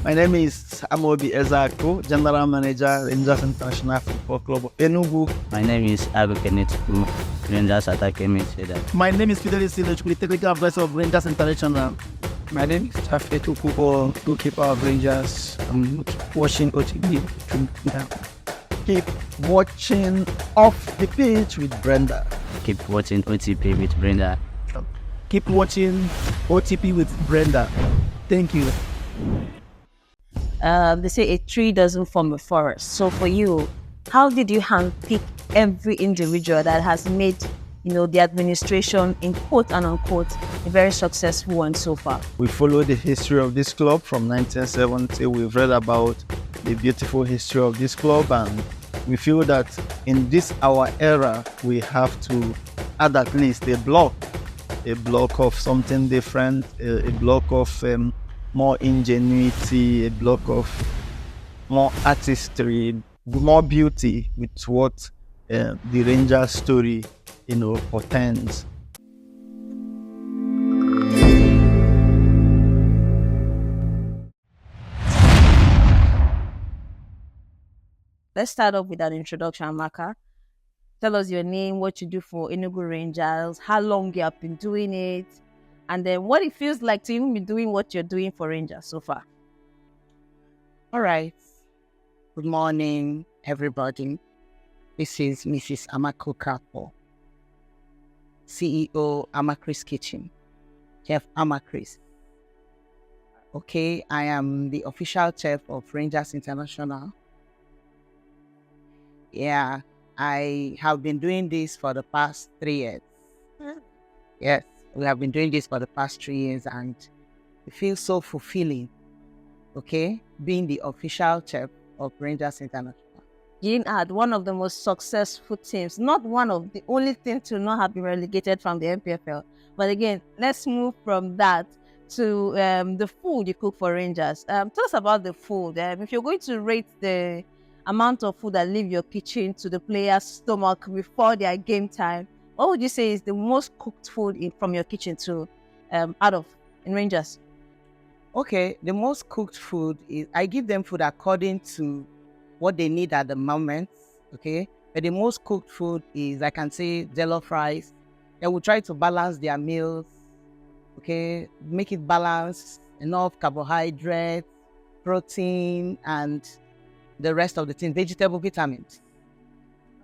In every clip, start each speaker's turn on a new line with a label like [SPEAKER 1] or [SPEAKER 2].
[SPEAKER 1] My name is Amobi Ezako, General Manager, Rangers International Football Club of Enugu.
[SPEAKER 2] My name is Abu Kenetku, Rangers Academy.
[SPEAKER 1] My name is Fidelis Silechukwu, Technical Advisor of Rangers International.
[SPEAKER 3] My name is Tafetu Kubo, goalkeeper of Rangers. I'm watching OTB.
[SPEAKER 1] Keep watching Off the Pitch with Brenda.
[SPEAKER 2] Keep watching OTP with Brenda.
[SPEAKER 1] Keep watching OTP with Brenda. Thank you.
[SPEAKER 4] They say a tree doesn't form a forest. So for you, how did you handpick every individual that has made, the administration, in quote and unquote, a very successful one so far?
[SPEAKER 1] We follow the history of this club from 1970. We've read about the beautiful history of this club, and we feel that in this our era, we have to add at least a block of something different, a block of more ingenuity, a block of more artistry, more beauty with what the Rangers story, portends.
[SPEAKER 4] Let's start off with an introduction, Amaka. Tell us your name, what you do for Enugu Rangers, how long you have been doing it, and then what it feels like to even be doing what you're doing for Rangers so far.
[SPEAKER 5] All right. Good morning, everybody. This is Mrs. Amako Kapo, CEO, Amakris Kitchen, Chef Amakris. Okay, I am the official chef of Rangers International. Yeah, I have been doing this for the past 3 years. Yes, we have been doing this for the past 3 years, and it feels so fulfilling, okay, being the official chef of Rangers International.
[SPEAKER 4] You had one of the most successful teams, not one of the only teams to not have been relegated from the MPFL. But again, let's move from that to the food you cook for Rangers. Tell us about the food. If you're going to rate the amount of food that leave your kitchen to the players' stomach before their game time, what would you say is the most cooked food from your kitchen to in Rangers?
[SPEAKER 5] Okay, the most cooked food is, I give them food according to what they need at the moment, okay? But the most cooked food is, I can say, jollof rice. They will try to balance their meals, okay? Make it balanced, enough carbohydrates, protein, and the rest of the things, vegetable vitamins.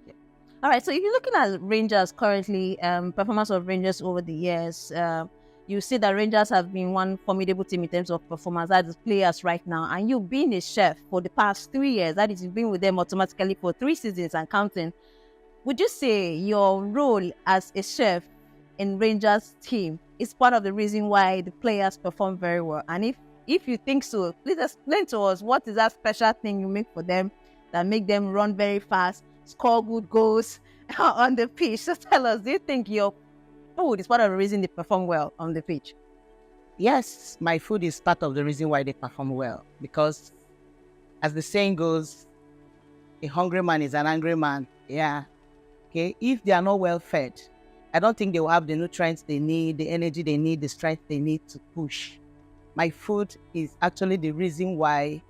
[SPEAKER 4] Okay. All right, so if you're looking at Rangers currently, performance of Rangers over the years, you see that Rangers have been one formidable team in terms of performance, that is players right now. And you've been a chef for the past 3 years, that is, you've been with them automatically for 3 seasons and counting. Would you say your role as a chef in Rangers team is part of the reason why the players perform very well? And if you think so, please explain to us, what is that special thing you make for them that make them run very fast, score good goals on the pitch? So tell us, do you think your food is part of the reason they perform well on the pitch?
[SPEAKER 5] Yes, my food is part of the reason why they perform well. Because, as the saying goes, a hungry man is an angry man. Yeah. Okay. If they are not well fed, I don't think they will have the nutrients they need, the energy they need, the strength they need to push. My food is actually the reason why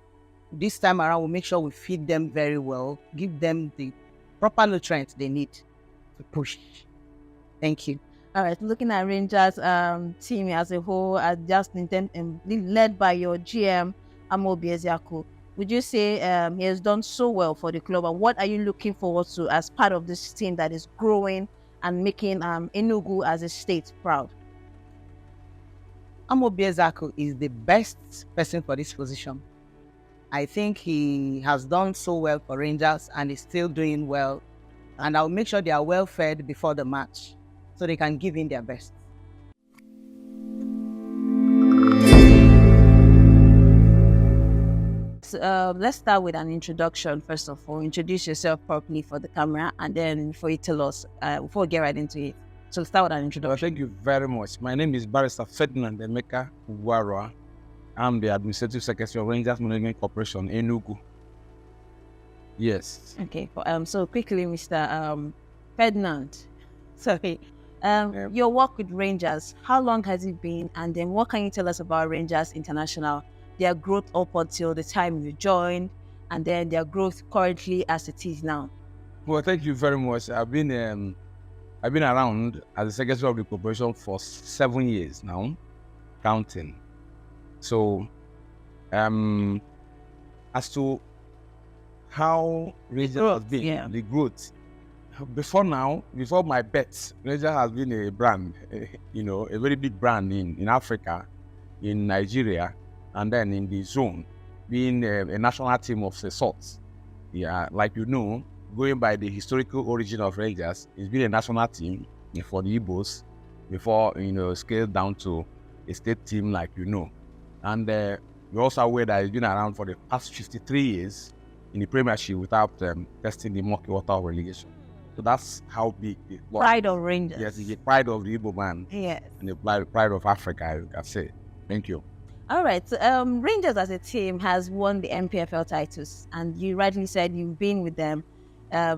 [SPEAKER 5] this time around we make sure we feed them very well, give them the proper nutrients they need to push. Thank you.
[SPEAKER 4] All right, looking at Rangers team as a whole, just led by your GM, Amobi Ezako, would you say he has done so well for the club? And what are you looking forward to as part of this team that is growing and making Enugu as a state proud?
[SPEAKER 5] Amobi Ezako is the best person for this position. I think he has done so well for Rangers and is still doing well. And I'll make sure they are well fed before the match, so they can give in their best.
[SPEAKER 4] So, let's start with an introduction. First of all, introduce yourself properly for the camera, and then before you tell us, before we get right into it. So start with an introduction.
[SPEAKER 3] Thank you very much. My name is Barrister Ferdinand Emeka Ugwarua. I'm the Administrative Secretary of Rangers Management Corporation, Enugu. Yes.
[SPEAKER 4] Okay. So quickly, Mr. Ferdinand. Sorry. Your work with Rangers, how long has it been? And then what can you tell us about Rangers International, their growth up until the time you joined, and then their growth currently as it is now.
[SPEAKER 3] Well, thank you very much. I've been around as the secretary of the corporation for 7 years now, counting. So, as to how Rangers has been, the growth. Before my bet, Rangers has been a brand, a very big brand in Africa, in Nigeria, and then in the zone, being a national team of the sorts. Yeah, like going by the historical origin of Rangers, it's been a national team for the Igbos before, scaled down to a state team like And we're also aware that it's been around for the past 53 years in the Premiership without testing the murky water of relegation. So that's how big the
[SPEAKER 4] pride of Rangers.
[SPEAKER 3] Yes, it's the pride of the Igbo man.
[SPEAKER 4] Yes.
[SPEAKER 3] And the pride of Africa, I can say. Thank you.
[SPEAKER 4] All right. So, Rangers as a team has won the MPFL titles, and you rightly said you've been with them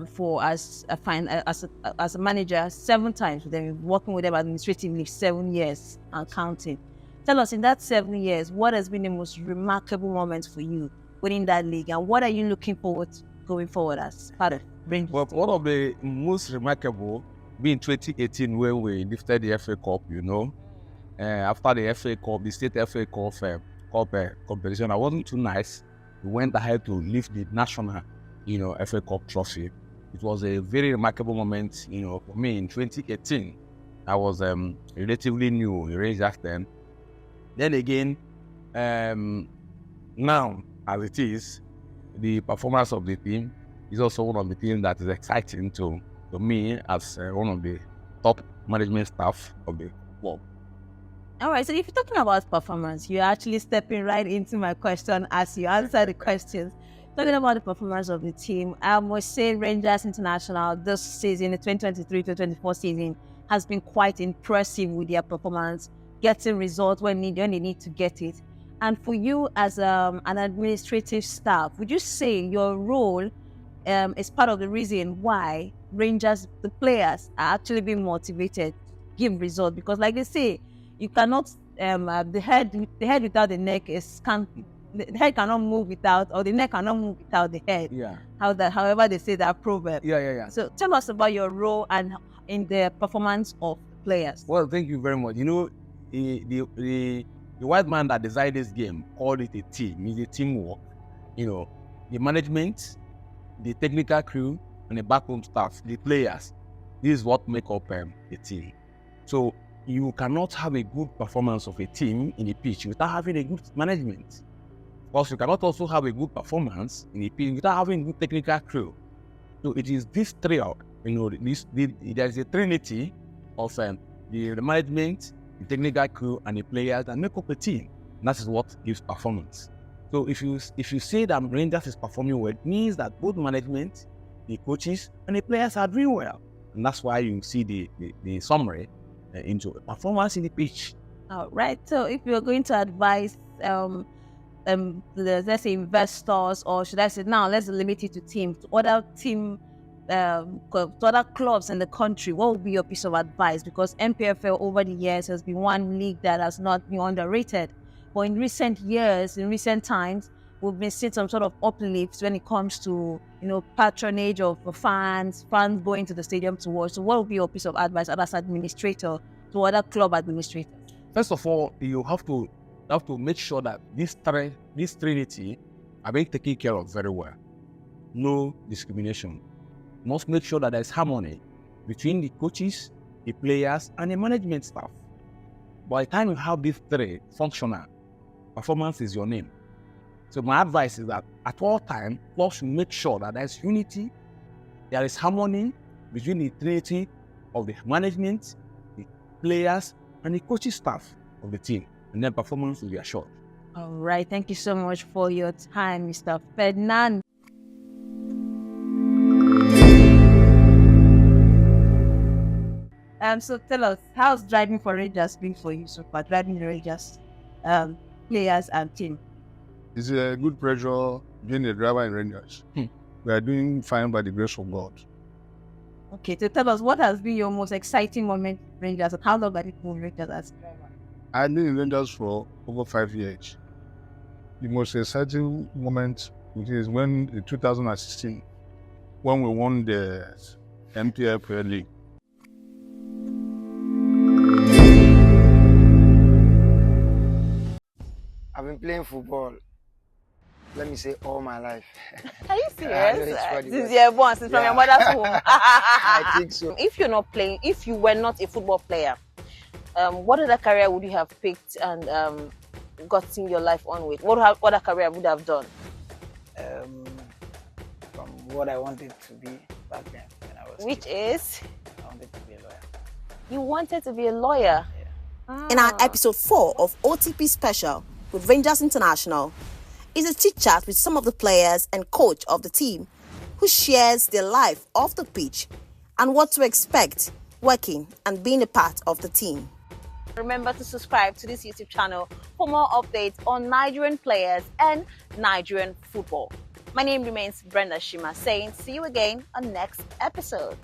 [SPEAKER 4] for as a manager 7 times with them, working with them administratively 7 years and counting. Tell us, in that 7 years, what has been the most remarkable moment for you winning that league, and what are you looking forward to going forward as part of Rangers?
[SPEAKER 3] Well, one of the most remarkable being 2018 when we lifted the FA Cup, after the FA Cup, the state FA Cup competition, I wasn't too nice. We went ahead to lift the national, FA Cup trophy. It was a very remarkable moment, for me in 2018. I was relatively new in Rangers then. Then again, now as it is, the performance of the team is also one of the things that is exciting to me as one of the top management staff of the club.
[SPEAKER 4] All right, so if you're talking about performance, you're actually stepping right into my question as you answer the questions. Talking about the performance of the team, I must say Rangers International this season, the 2023-2024 season, has been quite impressive with their performance, getting results when they need to get it. And for you as an administrative staff, would you say your role is part of the reason why Rangers, the players, are actually being motivated to give results? Because like they say, you cannot, the head without the neck the head cannot move without, or the neck cannot move without the head.
[SPEAKER 3] Yeah.
[SPEAKER 4] However they say that proverb.
[SPEAKER 3] Yeah.
[SPEAKER 4] So tell us about your role and in the performance of players.
[SPEAKER 3] Well, thank you very much. The white man that designed this game called it a team. It's a teamwork. The management, the technical crew, and the backroom staff, the players. This is what make up a team. So you cannot have a good performance of a team in the pitch without having a good management. Of course, you cannot also have a good performance in the pitch without having a good technical crew. So it is this trio. There is a trinity of the management, the technical crew, and the players that make up a team. And that is what gives performance. So if you say that Rangers is performing well, it means that both management, the coaches, and the players are doing well. And that's why you see the summary into performance in the pitch.
[SPEAKER 4] All right. So if you're going to advise let's say investors, or should I say now let's limit it to teams, to other clubs in the country, what would be your piece of advice? Because MPFL over the years has been one league that has not been underrated. But in recent years, in recent times, we've been seeing some sort of uplifts when it comes to, patronage of fans going to the stadium to watch. So what would be your piece of advice as administrator to other club administrators?
[SPEAKER 3] First of all, you have to make sure that this trinity are being taken care of very well. No discrimination. You must make sure that there's harmony between the coaches, the players, and the management staff. By the time you have these three functional, performance is your name. So my advice is that at all times, clubs should make sure that there's unity, there is harmony between the trinity of the management, the players, and the coaching staff of the team. And then performance will be assured.
[SPEAKER 4] All right. Thank you so much for your time, Mr. Ferdinand. So tell us, how's driving for Rangers been for you so far? Driving the Rangers players and team.
[SPEAKER 6] It's a good pressure being a driver in Rangers. We are doing fine by the grace of God.
[SPEAKER 4] Okay, so tell us, what has been your most exciting moment in Rangers, and how long have you been in Rangers as a driver?
[SPEAKER 6] I've been in Rangers for over 5 years. the most exciting moment is when in 2016, when we won the MPL Premier League.
[SPEAKER 7] I've been playing football, let me say, all my life.
[SPEAKER 4] Are you
[SPEAKER 7] I know
[SPEAKER 4] serious?
[SPEAKER 7] it's for the
[SPEAKER 4] Since
[SPEAKER 7] best.
[SPEAKER 4] you're born, since from
[SPEAKER 7] Yeah.
[SPEAKER 4] your mother's womb.
[SPEAKER 7] I think so.
[SPEAKER 4] If you're not playing, if you were not a football player, what other career would you have picked and gotten your life on with? What other career would you have done?
[SPEAKER 7] From what I wanted to be back then when I was
[SPEAKER 4] Which
[SPEAKER 7] kid,
[SPEAKER 4] is,
[SPEAKER 7] I wanted to be a lawyer.
[SPEAKER 4] you wanted to be a lawyer.
[SPEAKER 8] In our episode 4 of OTP Special with Rangers International is a chit-chat with some of the players and coach of the team who shares their life off the pitch and what to expect working and being a part of the team.
[SPEAKER 4] Remember to subscribe to this YouTube channel for more updates on Nigerian players and Nigerian football. My name remains Brenda Shima saying see you again on next episode.